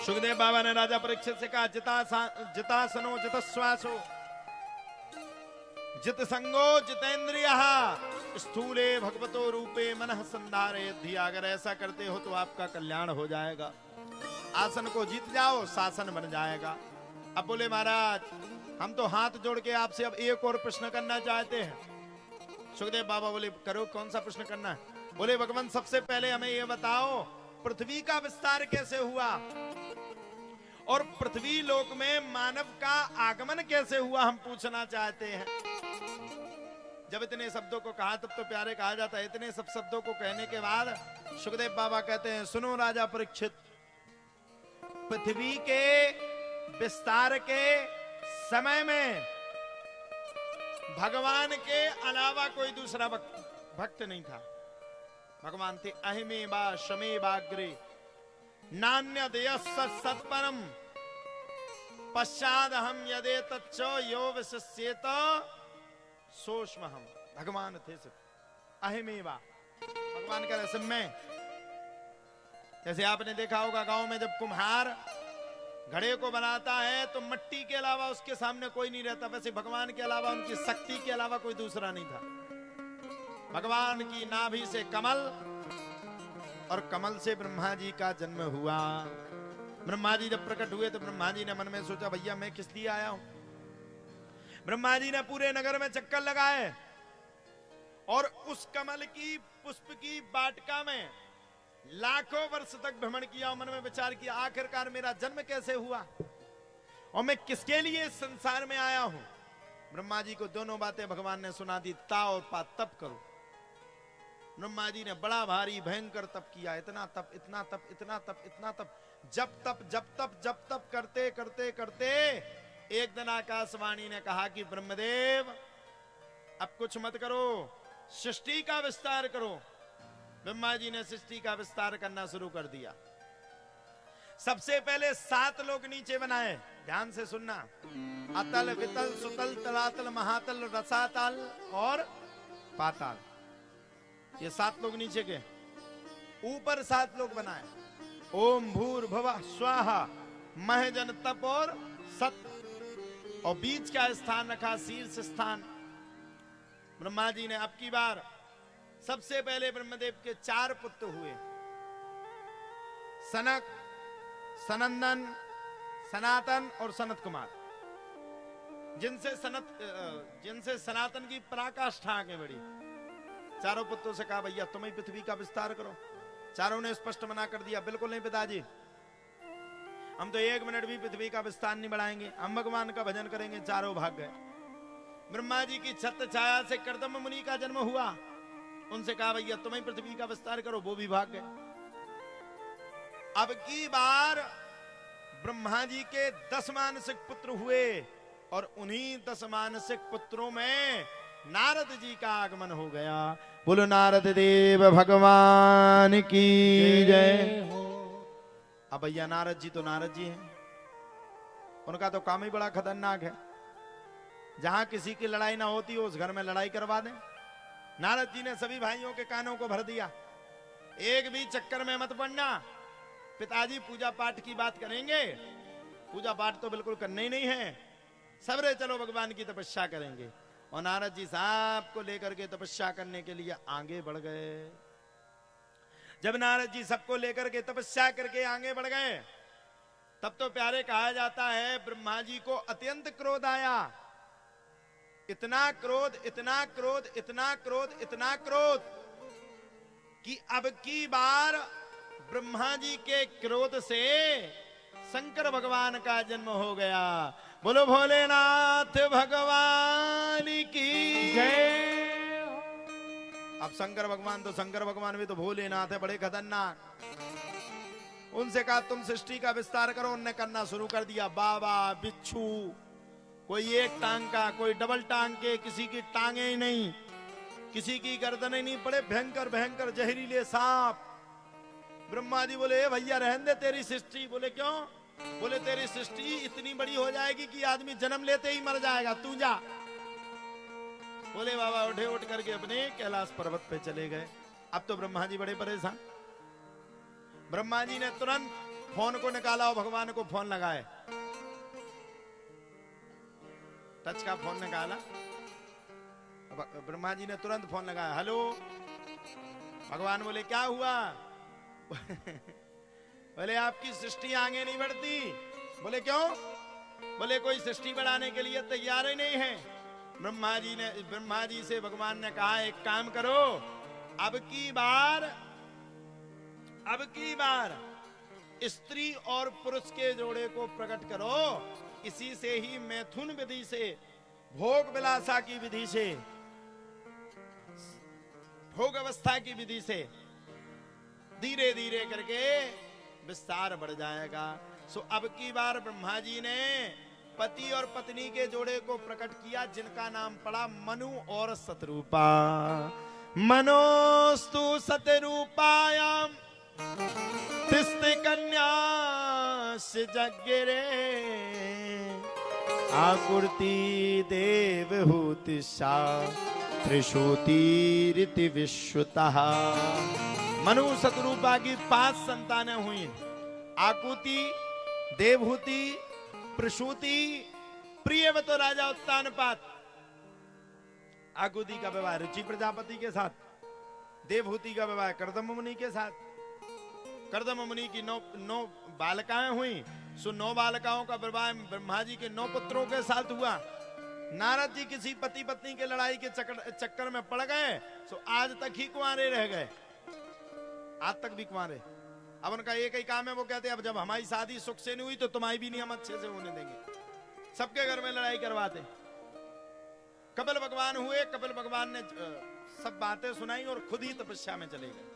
सुखदेव बाबा ने राजा परीक्षित से कहा, जितासनो जितश्वासो जित संगो जितेंद्रिय स्थूले भगवतो रूपे मनः संधारे धी। अगर ऐसा करते हो तो आपका कल्याण हो जाएगा, आसन को जीत जाओ, शासन बन जाएगा। अब बोले महाराज हम तो हाथ जोड़ के आपसे अब एक और प्रश्न करना चाहते हैं। सुखदेव बाबा बोले करो, कौन सा प्रश्न करना है? बोले भगवान सबसे पहले हमें ये बताओ पृथ्वी का विस्तार कैसे हुआ और पृथ्वी लोक में मानव का आगमन कैसे हुआ, हम पूछना चाहते हैं। जब इतने शब्दों को कहा तब तो प्यारे कहा जाता है। इतने सब शब्दों को कहने के बाद सुखदेव बाबा कहते हैं, सुनो राजा परीक्षित, पृथ्वी के विस्तार के समय में भगवान के अलावा कोई दूसरा भक्त नहीं था। भगवान थे अहिमेवा शमेवाग्रे नान्य सत्परम पश्चाद हम यदे तच्च यो विशिष्येत सोष्महम। भगवान थे सिर्फ अहिमेवा, भगवान का रसम में। जैसे आपने देखा होगा गांव में जब कुम्हार घड़े को बनाता है तो मट्टी के अलावा उसके सामने कोई नहीं रहता, वैसे भगवान के अलावा, उनकी शक्ति के अलावा कोई दूसरा नहीं था। भगवान की नाभि से कमल और कमल से ब्रह्मा जी का जन्म हुआ। ब्रह्मा जी जब प्रकट हुए तो ब्रह्मा जी ने मन में सोचा, भैया मैं किस लिए आया हूं। ब्रह्मा जी ने पूरे नगर में चक्कर लगाए और उस कमल की पुष्प की वाटिका में लाखों वर्ष तक भ्रमण किया, मन में विचार किया आखिरकार मेरा जन्म कैसे हुआ और मैं किसके लिए इस संसार में आया हूं। ब्रह्मा जी को दोनों बातें भगवान ने सुना दी, ता और पा तप करो। ब्रह्मा जी ने बड़ा भारी भयंकर तप किया, इतना तप इतना तप इतना तप इतना तप, जब तप करते करते करते एक दिन आकाशवाणी ने कहा कि ब्रह्मदेव अब कुछ मत करो, सृष्टि का विस्तार करो। ब्रह्मा जी ने सृष्टि का विस्तार करना शुरू कर दिया। सबसे पहले 7 लोग नीचे बनाए, ध्यान से सुनना, अतल वितल सुतल तलातल महातल रसातल और पाताल, ये 7 लोग नीचे के। ऊपर 7 लोग बनाए, ओम भूर्भुवः स्वाहा महजन तप और सत, और बीच का स्थान रखा शीर्ष स्थान। ब्रह्मा जी ने अब की बार सबसे पहले ब्रह्मदेव के 4 पुत्र हुए, सनक, सनंदन, सनातन और सनत कुमार, जिनसे सनातन की पराकाष्ठा आगे बढ़ी। चारों पुत्रों से कहा भैया तुम ही पृथ्वी का विस्तार करो। चारों ने स्पष्ट मना कर दिया, बिल्कुल नहीं पिताजी, हम तो 1 मिनट भी पृथ्वी का विस्तार नहीं बढ़ाएंगे, हम भगवान का भजन करेंगे। चारों भाग गए। ब्रह्मा जी की छत्र छाया से कर्दम मुनि का जन्म हुआ, उनसे कहा भैया तुम ही पृथ्वी का विस्तार करो, वो भी भाग गए। अब की बार ब्रह्मा जी के 10 मानसिक पुत्र हुए और उन्हीं 10 मानसिक पुत्रों में नारद जी का आगमन हो गया। बोलो नारद देव भगवान की जय। अब भैया नारद जी तो नारद जी हैं, उनका तो काम ही बड़ा खतरनाक है। जहां किसी की लड़ाई ना होती हो उस घर में लड़ाई करवा दें। नारद जी ने सभी भाइयों के कानों को भर दिया, एक भी चक्कर में मत पड़ना, पिताजी पूजा पाठ की बात करेंगे, पूजा पाठ तो बिल्कुल करना ही नहीं है, सबरे चलो भगवान की तपस्या करेंगे। और नारद जी साहब को लेकर के तपस्या करने के लिए आगे बढ़ गए। जब नारद जी सबको लेकर के तपस्या करके आगे बढ़ गए तब तो प्यारे कहा जाता है ब्रह्मा जी को अत्यंत क्रोध आया। इतना क्रोध इतना क्रोध इतना क्रोध इतना क्रोध कि अब की बार ब्रह्मा जी के क्रोध से शंकर भगवान का जन्म हो गया। बोलो भोलेनाथ भगवान की जय। अब शंकर भगवान तो शंकर भगवान भी तो भोलेनाथ है, बड़े खतरनाक। उनसे कहा तुम सृष्टि का विस्तार करो, उनने करना शुरू कर दिया। बाबा बिच्छू, कोई एक टांग का, कोई डबल टांग के, किसी की टांगे ही नहीं, किसी की गर्दनें नहीं, बड़े भयंकर भयंकर जहरीले सांप। ब्रह्मा जी बोले भैया रहने दे तेरी सृष्टि। बोले क्यों? बोले तेरी सृष्टि इतनी बड़ी हो जाएगी कि आदमी जन्म लेते ही मर जाएगा, तू जा। बोले बाबा उठे, उठ करके अपने कैलाश पर्वत पे चले गए। अब तो ब्रह्मा जी बड़े परेशान। ब्रह्मा जी ने तुरंत फोन को निकाला और भगवान को फोन लगाए। टच का फोन निकाला, ब्रह्मा जी ने तुरंत फोन लगाया, हेलो। भगवान बोले क्या हुआ? बोले आपकी सृष्टि आगे नहीं बढ़ती। बोले क्यों? बोले कोई सृष्टि बढ़ाने के लिए तैयार ही नहीं है। ब्रह्मा जी से भगवान ने कहा एक काम करो, अब की बार स्त्री और पुरुष के जोड़े को प्रकट करो। इसी से ही मैथुन विधि से, भोग विलासा की विधि से, भोग अवस्था की विधि से धीरे धीरे करके विस्तार बढ़ जाएगा। सो अब की बार ब्रह्मा जी ने पति और पत्नी के जोड़े को प्रकट किया, जिनका नाम पड़ा मनु और शतरूपा। मनोस्तु शतरूपायाम तिस्ति कन्या जगिरे आकुर्ति देवहूति सा त्रिशूति विश्वतः। मनु शतरूपा की 5 संतानें हुई, आकुति, देवहूति, प्रसूति, प्रियवत राजा उत्तानपाद। आकुति का विवाह रुचि प्रजापति के साथ, देवहूति का विवाह कर्दम मुनि के साथ। कर्दम मुनि की 9 बालिकाएं हुई। सो 9 बालिकाओं का विवाह ब्रह्मा जी के 9 पुत्रों के साथ हुआ। नारद जी किसी पति पत्नी के लड़ाई के चक्कर में पड़ गए, सो आज तक ही कुंवारे रह गए, आज तक भी कुंवारे। अब उनका एक ही काम है, वो कहते हैं अब जब हमारी शादी सुख से नहीं हुई तो तुम्हारी भी नहीं हम अच्छे से होने देंगे। सबके घर में लड़ाई करवाते। कपिल भगवान हुए, कपिल भगवान ने सब बातें सुनाई और खुद ही तपस्या में चले गए।